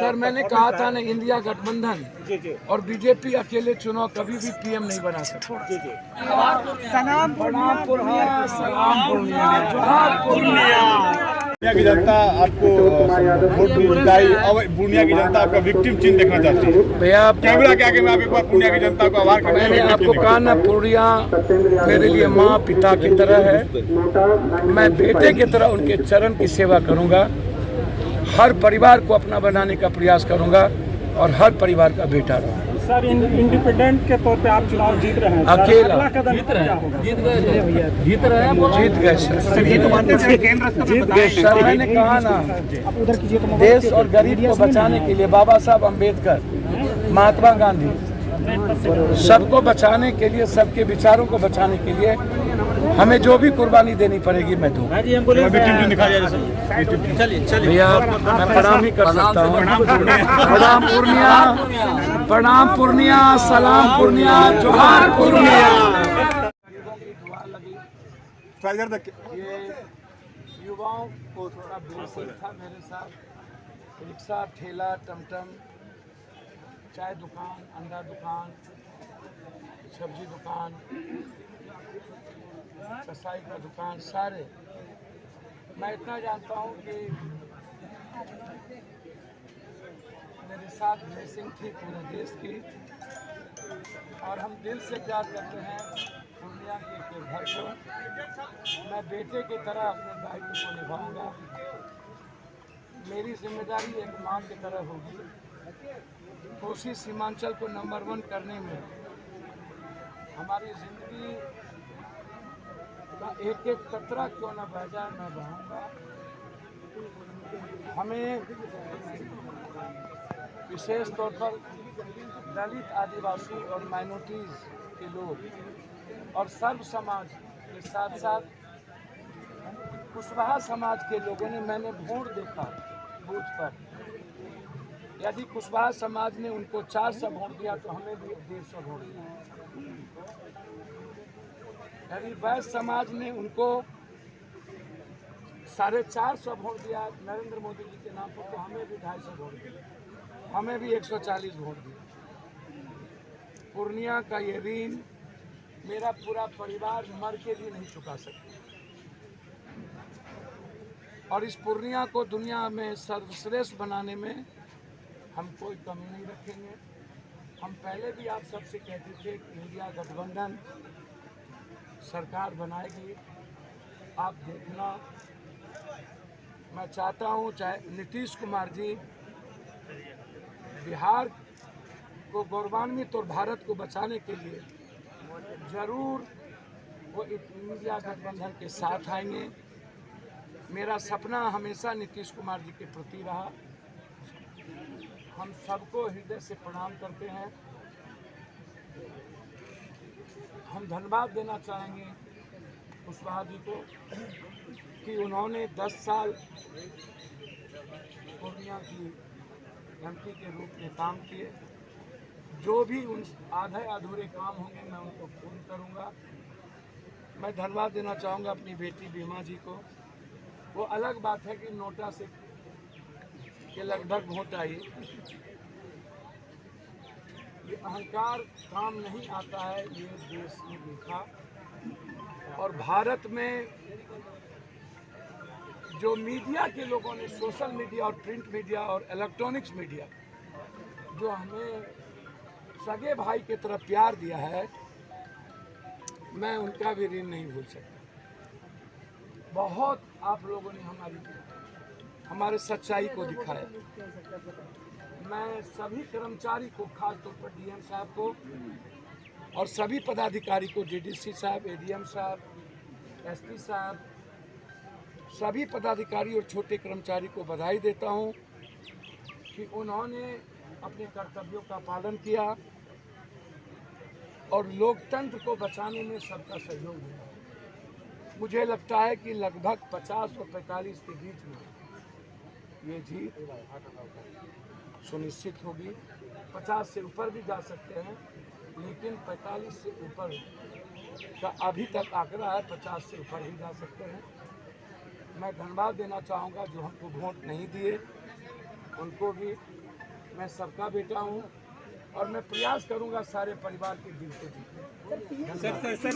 Sir मैंने कहा था ना, इंडिया गठबंधन और बीजेपी अकेले चुनाव कभी भी पीएम नहीं बना सकते। सलाम प्रणाम पूर्णिया, सलाम पूर्णिया, जोहार पूर्णिया। पूर्णिया की जनता आपको वोट जिताई, अब पूर्णिया की जनता आपका विक्टिम चिन्ह देखना चाहती है। भैया कैमरा के आगे मैं आप एक बार पूर्णिया की जनता को आभार करते मैंने आपको कहा ना, पूर्णिया मेरे लिए माँ पिता की तरह है। मैं बेटे की तरह उनके चरण की सेवा करूंगा। हर परिवार को अपना बनाने का प्रयास करूंगा और हर परिवार का बेटा रहूंगा। सर इंडिपेंडेंट के तौर पे आप चुनाव जीत रहे हैं, अकेला जीत रहे हैं, जीत गए सर। मैंने कहा ना, देश और गरीब को बचाने के लिए बाबा साहब अम्बेडकर, महात्मा गांधी, सबको बचाने के लिए, सबके विचारों को बचाने के लिए हमें जो भी कुर्बानी देनी पड़ेगी मैं दूंगा। भैया मैं प्रणाम ही कर सकता हूँ। प्रणाम पूर्णिया, प्रणाम पूर्णिया, सलाम पूर्णिया, जोहार पूर्णिया। ये युवाओं को थोड़ा बेसिक था मेरे साथ, रिक्शा, ठेला, टमटम, चाय दुकान, अंडा दुकान, सब्जी दुकान, कसाई का दुकान, सारे। मैं इतना जानता हूँ कि मेरे साथ ब्लेसिंग थी पूरे देश की, और हम दिल से प्यार करते हैं पूर्णिया के घर को। मैं बेटे की तरह अपने दायित्व को निभाऊंगा। मेरी जिम्मेदारी एक माँ की तरह होगी। कोशिश सीमांचल को नंबर 1 करने में हमारी जिंदगी का एक एक कतरा क्यों न बह जाए, मैं बहाऊंगा। हमें विशेष तौर पर दलित, आदिवासी और माइनॉरिटीज़ के लोग और सर्व समाज के साथ साथ कुशवाहा समाज के लोगों ने, मैंने वोट देखा बूथ पर। यदि कुशवाहा समाज ने उनको 400 वोट दिया तो हमें भी 150 वोट दिया। यदि वैश्य समाज ने उनको 450 वोट दिया नरेंद्र मोदी जी के नाम पर, तो हमें भी 250 वोट दिया, हमें भी 140 वोट दिया। पूर्णिया का ये ऋण मेरा पूरा परिवार मर के भी नहीं चुका सकता, और इस पूर्णिया को दुनिया में सर्वश्रेष्ठ बनाने में हम कोई कमी नहीं रखेंगे। हम पहले भी आप सबसे कहते थे कि इंडिया गठबंधन सरकार बनाएगी। आप देखना, मैं चाहता हूँ चाहे नीतीश कुमार जी बिहार को गौरवान्वित और भारत को बचाने के लिए जरूर वो इंडिया गठबंधन के साथ आएंगे। मेरा सपना हमेशा नीतीश कुमार जी के प्रति रहा। हम सबको हृदय से प्रणाम करते हैं। हम धन्यवाद देना चाहेंगे कुशवाहा जी को कि उन्होंने 10 साल पूर्णिया की एमपी के रूप में काम किए। जो भी उन आधे अधूरे काम होंगे मैं उनको पूर्ण करूंगा। मैं धन्यवाद देना चाहूँगा अपनी बेटी बीमा जी को। वो अलग बात है कि नोटा से के लगभग वोट आई। ये अहंकार काम नहीं आता है, ये देश ने देखा। और भारत में जो मीडिया के लोगों ने, सोशल मीडिया और प्रिंट मीडिया और इलेक्ट्रॉनिक्स मीडिया, जो हमें सगे भाई की तरह प्यार दिया है, मैं उनका भी ऋण नहीं भूल सकता। बहुत आप लोगों ने हमारे सच्चाई को दिखाया। मैं सभी कर्मचारी को, खास तौर पर डीएम साहब को और सभी पदाधिकारी को, डीडीसी साहब, एडीएम साहब, एसपी साहब, सभी पदाधिकारी और छोटे कर्मचारी को बधाई देता हूं कि उन्होंने अपने कर्तव्यों का पालन किया और लोकतंत्र को बचाने में सबका सहयोग दिया। मुझे लगता है कि लगभग 50 और 45 के बीच में ये जीत सुनिश्चित होगी। 50 से ऊपर भी जा सकते हैं, लेकिन 45 से ऊपर का अभी तक आंकड़ा है, 50 से ऊपर भी जा सकते हैं। मैं धन्यवाद देना चाहूँगा जो हमको वोट नहीं दिए, उनको भी मैं सबका बेटा हूँ और मैं प्रयास करूँगा सारे परिवार के दिल को जीतने। सर